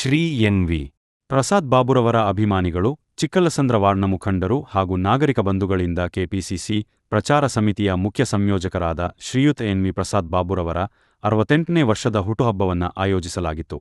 Shri NV. Prasad ಬಾಬುರವರ ಅಭಿಮಾನಿಗಳು, ಚಿಕ್ಕಲಸಂದ್ರ ವಾರ್ಡ್ನ ಮುಖಂಡರು ಹಾಗೂ ನಾಗರಿಕ ಬಂಧುಗಳಿಂದ ಕೆಪಿಸಿಸಿ ಪ್ರಚಾರ ಸಮಿತಿಯ ಮುಖ್ಯ ಸಂಯೋಜಕರಾದ ಶ್ರೀಯುತ ಎನ್.ವಿ. ಪ್ರಸಾದ್ ಬಾಬುರವರ 68ನೇ ವರ್ಷದ ಹುಟ್ಟುಹಬ್ಬವನ್ನು ಆಯೋಜಿಸಲಾಗಿತ್ತು.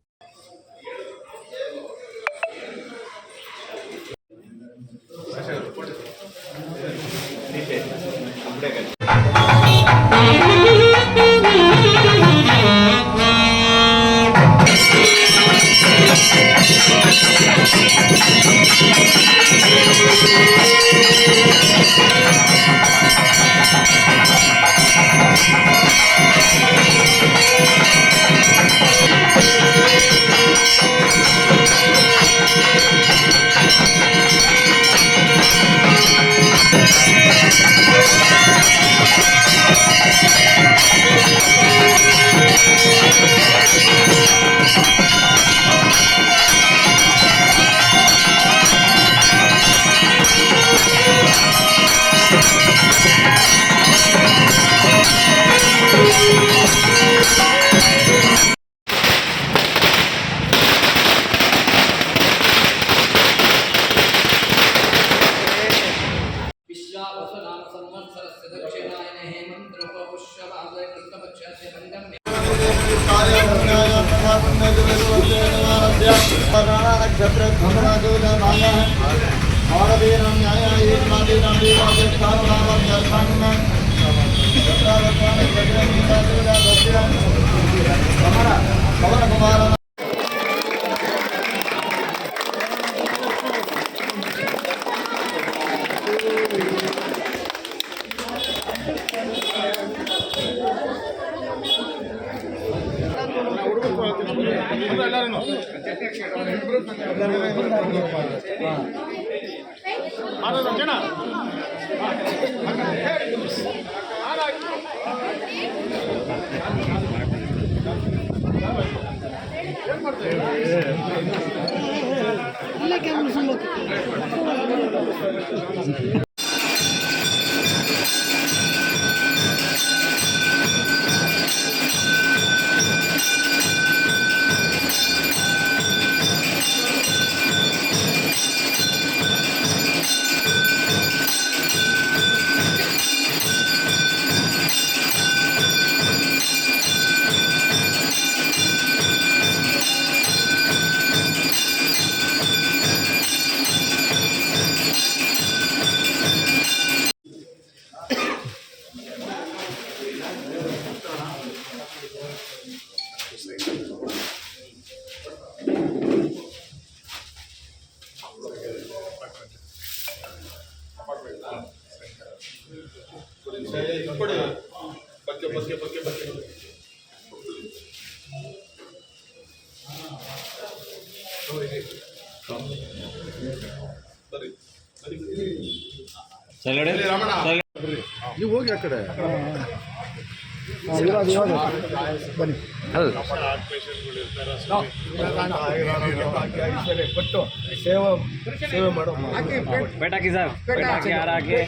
ನೀವು ಹೋಗಿ ಆ ಕಡೆ ಬನ್ನಿ ಕೊಟ್ಟು ಸೇವೆ ಮಾಡೋ ಬೇಟಾಕಿ ಸರ್ ಬೇಟಾಕಿ ಹಾಕಿ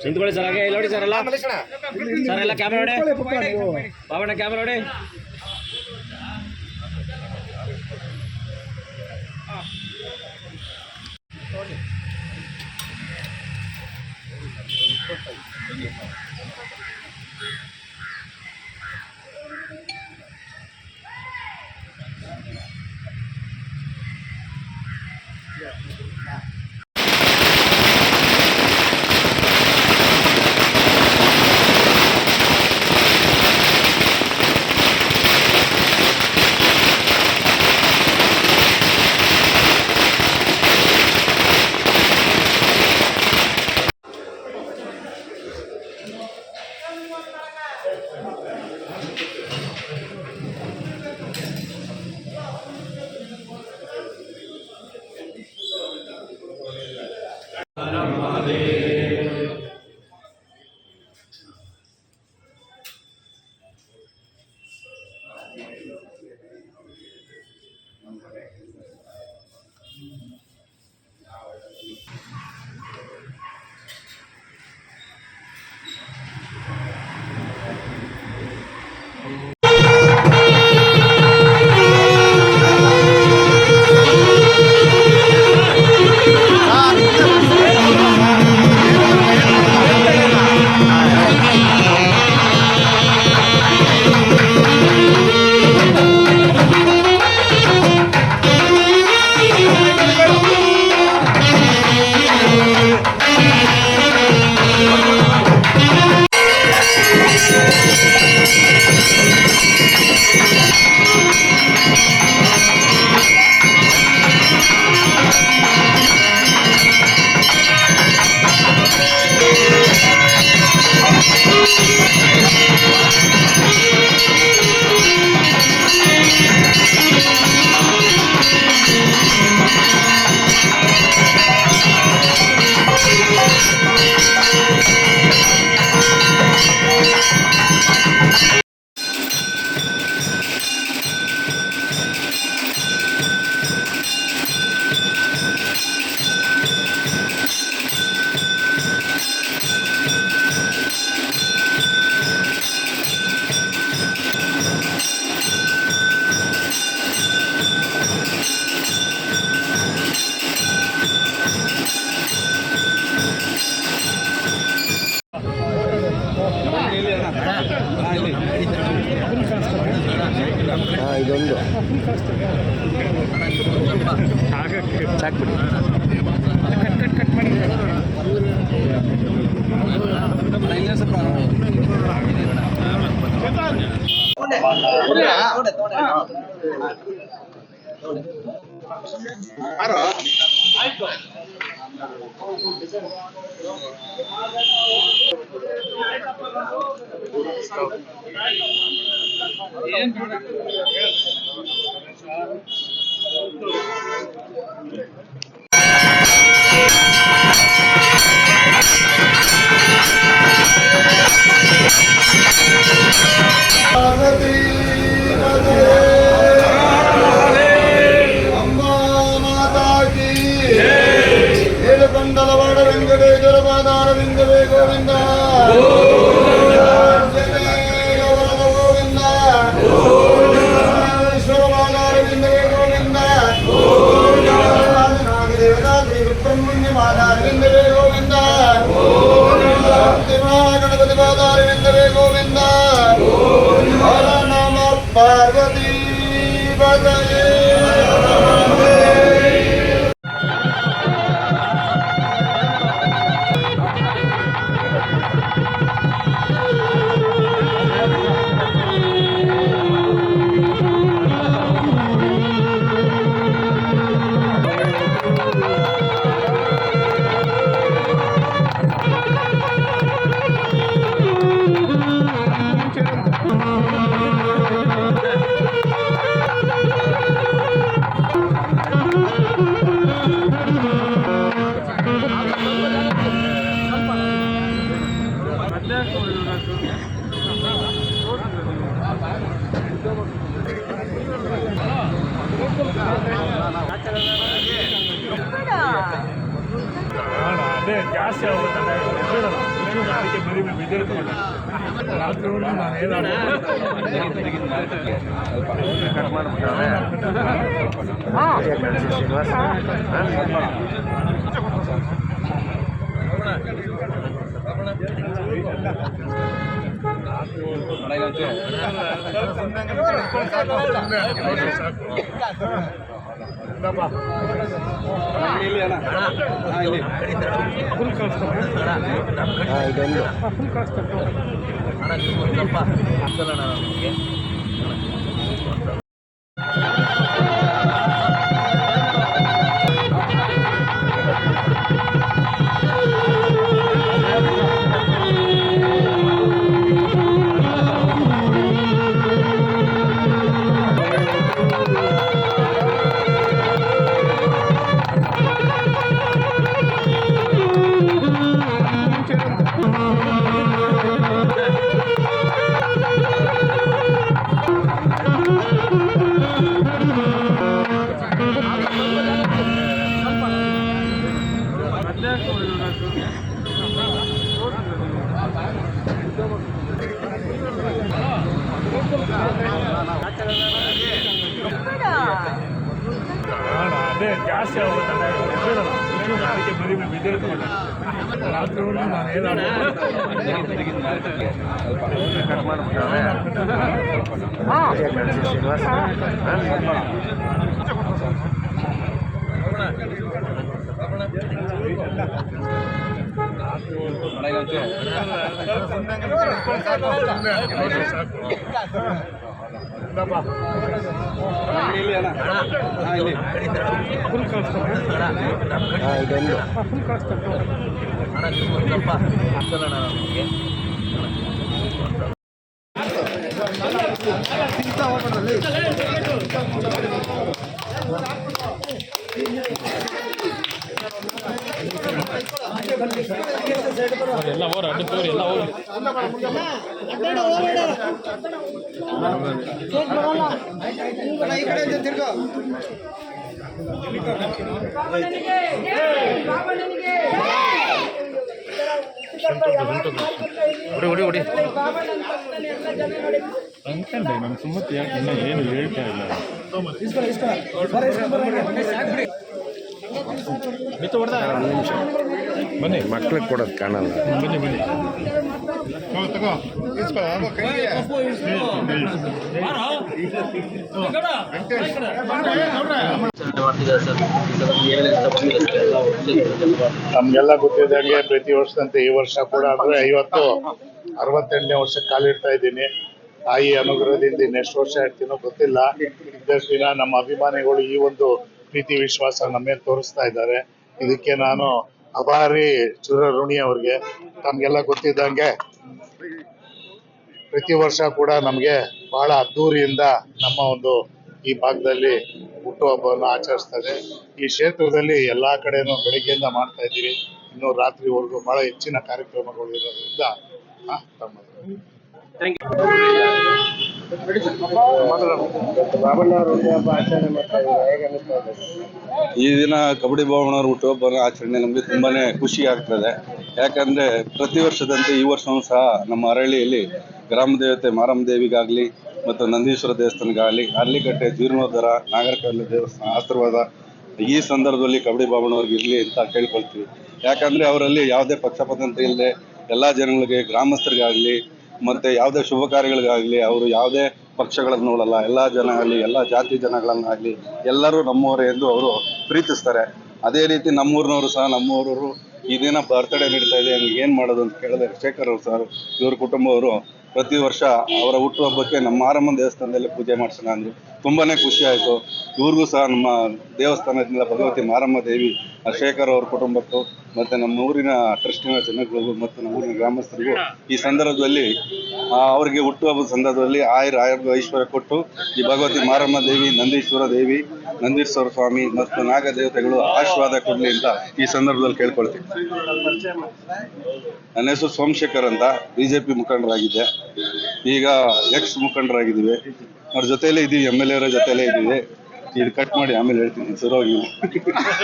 ನಿಂತ್ಕೊಳ್ಳಿ ಸರ್ ಹಾಗೆ ನೋಡಿ ಸರ್ ಎಲ್ಲ ಸರ್ ಎಲ್ಲ ಕ್ಯಾಮ್ರಾ ನೋಡಿ ಬಾಬಣ್ಣ ಕ್ಯಾಮ್ರಾ ನೋಡಿ अम्बा माता की कंडलवाड़ वेंकटेश्वर पादार विंदवे गोविंद गोविंद ईश्वर पादार विंदवे गोविंद नागदेवता श्री सुब्रह्मण्य पादार विंदवे गोविंद गणपति पादार विंदवे गोविंद पार्वती बदये ಅದೇ ಜಾಸ್ತಿ ಆಗುತ್ತೆ ಅದಕ್ಕೆ ಬರೀ ಬಿದ್ದಿರ್ತಾರೆ ರಾತ್ರಿ ನಾನು ಫುಲ್ ಅದೇ ಜಾಸ್ತಿ ಆಗುತ್ತೆ ಅದಕ್ಕೆ ಬರೀ ಬಿದ್ದಿರ್ತಾರೆ ರಾತ್ರಿ ನಾನು ಫುಲ್ ಎಲ್ಲ ಓರ್ ಅಡ್ಡ ತೋರಿ ಎಲ್ಲ ಓರ್ ಅನ್ಕೊಂಡೆ ನಾನು ಸುಮ್ಮನೆ ಯಾಕೆ ಇನ್ನ ಏನು ಹೇಳ್ತಾ ಇಲ್ಲ ಬನ್ನಿ ಮಕ್ಳಿಗೆ ಕೊಡೋದು ಕಾಣಲ್ಲ. ಬನ್ನಿ ಬನ್ನಿ ನಮ್ಗೆಲ್ಲ ಗೊತ್ತಿದ್ದಂಗೆ ಪ್ರತಿ ವರ್ಷದಂತೆ ಈ ವರ್ಷ ಕೂಡ ಅಂದರೆ 58ನೇ ವರ್ಷಕ್ಕೆ ಕಾಲಿಡ್ತಾ ಇದ್ದೀನಿ. ತಾಯಿ ಅನುಗ್ರಹದಿಂದ ಇನ್ನೆಷ್ಟು ವರ್ಷ ಇರ್ತೀನೋ ಗೊತ್ತಿಲ್ಲ. ಇದ್ದಷ್ಟು ದಿನ ನಮ್ಮ ಅಭಿಮಾನಿಗಳು ಈ ಒಂದು ಪ್ರೀತಿ ವಿಶ್ವಾಸ ನಮ್ಮ ಮೇಲೆ ತೋರಿಸ್ತಾ ಇದ್ದಾರೆ. ಇದಕ್ಕೆ ನಾನು ಅಭಾರಿ ಚಿರಋಣಿ ಅವ್ರಿಗೆ. ತಮ್ಗೆಲ್ಲ ಗೊತ್ತಿದ್ದಂಗೆ ಪ್ರತಿ ವರ್ಷ ಕೂಡ ನಮಗೆ ಬಹಳ ಅದ್ದೂರಿಯಿಂದ ನಮ್ಮ ಒಂದು ಈ ಭಾಗದಲ್ಲಿ ಹುಟ್ಟುಹಬ್ಬವನ್ನು ಆಚರಿಸ್ತದೆ. ಈ ಕ್ಷೇತ್ರದಲ್ಲಿ ಎಲ್ಲಾ ಕಡೆನೂ ಬೆಳಿಗ್ಗೆಯಿಂದ ಮಾಡ್ತಾ ಇದ್ದೀವಿ. ಇನ್ನು ರಾತ್ರಿವರೆಗೂ ಬಹಳ ಹೆಚ್ಚಿನ ಕಾರ್ಯಕ್ರಮಗಳು ಇರೋದ್ರಿಂದ ಈ ದಿನ ಕಬಡ್ಡಿ ಬಾಬಣ್ಣವ್ರ ಹುಟ್ಟುಹಬ್ಬ ಆಚರಣೆ ನಮಗೆ ತುಂಬಾನೇ ಖುಷಿ ಆಗ್ತದೆ. ಯಾಕಂದ್ರೆ ಪ್ರತಿ ವರ್ಷದಂತೆ ಈ ವರ್ಷವೂ ಸಹ ನಮ್ಮ ಅರಳಿಯಲ್ಲಿ ಗ್ರಾಮ ದೇವತೆ ಮಾರಮ್ಮ ದೇವಿಗಾಗಲಿ ಮತ್ತು ನಂದೀಶ್ವರ ದೇವಸ್ಥಾನಗಾಗಲಿ, ಅರ್ಲಿಕಟ್ಟೆ ಜೀರ್ಣೋದ್ಧಾರ, ನಾಗರಕಲ್ಲು ದೇವಸ್ಥಾನ ಆಶೀರ್ವಾದ ಈ ಸಂದರ್ಭದಲ್ಲಿ ಕಬಡ್ಡಿ ಬಾಬಣ್ಣವ್ರಿಗೆ ಇರಲಿ ಅಂತ ಕೇಳ್ಕೊಳ್ತೀವಿ. ಯಾಕಂದ್ರೆ ಅವರಲ್ಲಿ ಯಾವುದೇ ಪಕ್ಷಪಾತ ಇಲ್ಲದೆ ಎಲ್ಲ ಜನಗಳಿಗೆ, ಗ್ರಾಮಸ್ಥರಿಗಾಗಲಿ ಮತ್ತೆ ಯಾವುದೇ ಶುಭ ಕಾರ್ಯಗಳಿಗಾಗಲಿ ಅವರು ಯಾವುದೇ ಪಕ್ಷಗಳನ್ನು ನೋಡಲ್ಲ. ಎಲ್ಲ ಜನ ಆಗಲಿ, ಎಲ್ಲ ಜಾತಿ ಜನಗಳನ್ನಾಗಲಿ ಎಲ್ಲರೂ ನಮ್ಮವರೇ ಎಂದು ಅವರು ಪ್ರೀತಿಸ್ತಾರೆ. ಅದೇ ರೀತಿ ನಮ್ಮೂರಿನವರು ಸಹ ನಮ್ಮೂರವರು ಈ ದಿನ ಬರ್ತಡೇ ನಡೀತಾ ಇದೆ, ಏನು ಮಾಡೋದು ಅಂತ ಕೇಳಿದ್ರೆ ಶೇಖರ್ ಅವರು ಸರ್ ಇವ್ರ ಕುಟುಂಬವರು ಪ್ರತಿ ವರ್ಷ ಅವರ ಹುಟ್ಟುಹಬ್ಬಕ್ಕೆ ನಮ್ಮ ಮಾರಮ್ಮನ ದೇವಸ್ಥಾನದಲ್ಲಿ ಪೂಜೆ ಮಾಡಿಸೋಣ ಅಂದರು. ತುಂಬಾನೇ ಖುಷಿ ಆಯಿತು. ಇವ್ರಿಗೂ ಸಹ ನಮ್ಮ ದೇವಸ್ಥಾನದಿಂದ ಭಗವತಿ ಮಾರಮ್ಮ ದೇವಿ ಶೇಖರ್ ಅವ್ರ ಕುಟುಂಬಕ್ಕೂ ಮತ್ತು ನಮ್ಮ ಊರಿನ ಟ್ರಸ್ಟಿನ ಜನಗಳಿಗೂ ಮತ್ತು ನಮ್ಮ ಊರಿನ ಗ್ರಾಮಸ್ಥರಿಗೂ ಈ ಸಂದರ್ಭದಲ್ಲಿ ಅವರಿಗೆ ಹುಟ್ಟುಹಬ್ಬದ ಸಂದರ್ಭದಲ್ಲಿ ಆಯುರ ಐಶ್ವರ್ಯ ಕೊಟ್ಟು ಈ ಭಗವತಿ ಮಾರಮ್ಮ ದೇವಿ, ನಂದೀಶ್ವರ ದೇವಿ, ನಂದೀಶ್ವರ ಸ್ವಾಮಿ ಮತ್ತು ನಾಗ ದೇವತೆಗಳು ಆಶೀರ್ವಾದ ಕೊಡಲಿ ಅಂತ ಈ ಸಂದರ್ಭದಲ್ಲಿ ಕೇಳ್ಕೊಳ್ತೀವಿ. ನನ್ನ ಹೆಸರು ಸೋಮಶೇಖರ್ ಅಂತ, ಬಿಜೆಪಿ ಮುಖಂಡರಾಗಿದ್ದೆ. ಈಗ ಎಕ್ಸ್ ಮುಖಂಡರಾಗಿದ್ದೀವಿ. ಅವ್ರ ಜೊತೆಯಲ್ಲೇ ಇದ್ದೀವಿ, MLA ಅವರ ಜೊತೆಯಲ್ಲೇ ಇದ್ದೀವಿ. ಇದು ಕಟ್ ಮಾಡಿ ಆಮೇಲೆ ಹೇಳ್ತೀನಿ. ಶುರುವಾಗಿ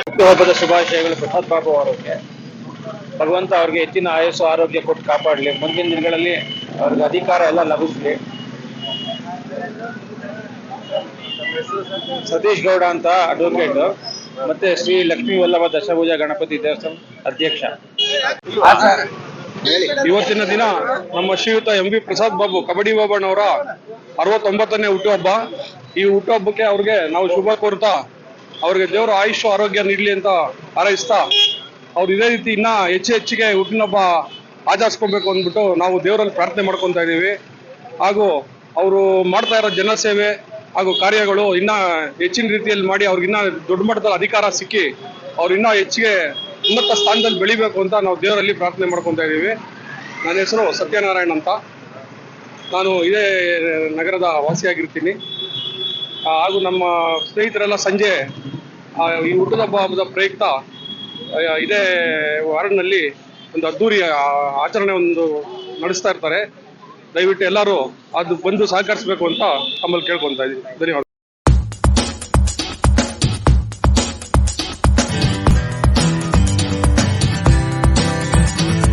ಹುಟ್ಟುಹಬ್ಬದ ಶುಭಾಶಯಗಳು ಪ್ರಸಾದ್ ಬಾಬು ಅವರಿಗೆ. ಭಗವಂತ ಅವ್ರಿಗೆ ಹೆಚ್ಚಿನ ಆಯಸ್ಸು ಆರೋಗ್ಯ ಕೊಟ್ಟು ಕಾಪಾಡಲಿ. ಮುಂದಿನ ದಿನಗಳಲ್ಲಿ ಅವ್ರಿಗೆ ಅಧಿಕಾರ ಎಲ್ಲ ಲಭಿಸಲಿ. ಸತೀಶ್ ಗೌಡ ಅಂತ ಅಡ್ವೊಕೇಟ್, ಮತ್ತೆ ಶ್ರೀ ಲಕ್ಷ್ಮೀ ವಲ್ಲಭ ದಶಭುಜ ಗಣಪತಿ ದೇವಸ್ಥಾನ ಅಧ್ಯಕ್ಷ. ಇವತ್ತಿನ ದಿನ ನಮ್ಮ ಶ್ರೀಯುತ MV ಪ್ರಸಾದ್ ಬಾಬು ಕಬಡ್ಡಿ ಬಾಬಣ್ಣವರ 69ನೇ ಹುಟ್ಟುಹಬ್ಬ. ಈ ಹುಟ್ಟುಹಬ್ಬಕ್ಕೆ ಅವ್ರಿಗೆ ನಾವು ಶುಭ ಕೋರ್ತಾ ಅವ್ರಿಗೆ ದೇವರು ಆಯುಷ್ ಆರೋಗ್ಯ ನೀಡಲಿ ಅಂತ ಹಾರೈಸ್ತಾ, ಅವ್ರು ಇದೇ ರೀತಿ ಇನ್ನ ಹೆಚ್ಚಿಗೆ ಹುಟ್ಟಿನಹಬ್ಬ ಆಚರಿಸ್ಕೊಬೇಕು ಅಂದ್ಬಿಟ್ಟು ನಾವು ದೇವರಲ್ಲಿ ಪ್ರಾರ್ಥನೆ ಮಾಡ್ಕೊತಾ ಇದ್ದೀವಿ. ಹಾಗೂ ಅವರು ಮಾಡ್ತಾ ಇರೋ ಜನಸೇವೆ ಹಾಗೂ ಕಾರ್ಯಗಳು ಇನ್ನ ಹೆಚ್ಚಿನ ರೀತಿಯಲ್ಲಿ ಮಾಡಿ ಅವ್ರಿಗಿನ್ನ ದೊಡ್ಡ ಮಟ್ಟದಲ್ಲಿ ಅಧಿಕಾರ ಸಿಕ್ಕಿ ಅವ್ರು ಇನ್ನೂ ಹೆಚ್ಚಿಗೆ ಉನ್ನತ ಸ್ಥಾನದಲ್ಲಿ ಬೆಳಿಬೇಕು ಅಂತ ನಾವು ದೇವರಲ್ಲಿ ಪ್ರಾರ್ಥನೆ ಮಾಡ್ಕೊತಾ ಇದ್ದೀವಿ. ನನ್ನ ಹೆಸರು ಸತ್ಯನಾರಾಯಣ್ ಅಂತ, ನಾನು ಇದೇ ನಗರದ ವಾಸಿಯಾಗಿರ್ತೀನಿ. ಹಾಗೂ ನಮ್ಮ ಸ್ನೇಹಿತರೆಲ್ಲ ಸಂಜೆ ಈ ಹುಟ್ಟುಹಬ್ಬದ ಪ್ರಯುಕ್ತ ಇದೇ ವಾರ್ಡ್ನಲ್ಲಿ ಒಂದು ಅದ್ದೂರಿ ಆಚರಣೆ ನಡೆಸ್ತಾ ಇರ್ತಾರೆ. ದಯವಿಟ್ಟು ಎಲ್ಲರೂ ಅದು ಬಂದು ಸಹಕರಿಸಬೇಕು ಅಂತ ತಮ್ಮಲ್ಲಿ ಕೇಳ್ಕೊತಾ ಇದ್ದೀನಿ. ಧನ್ಯವಾದ.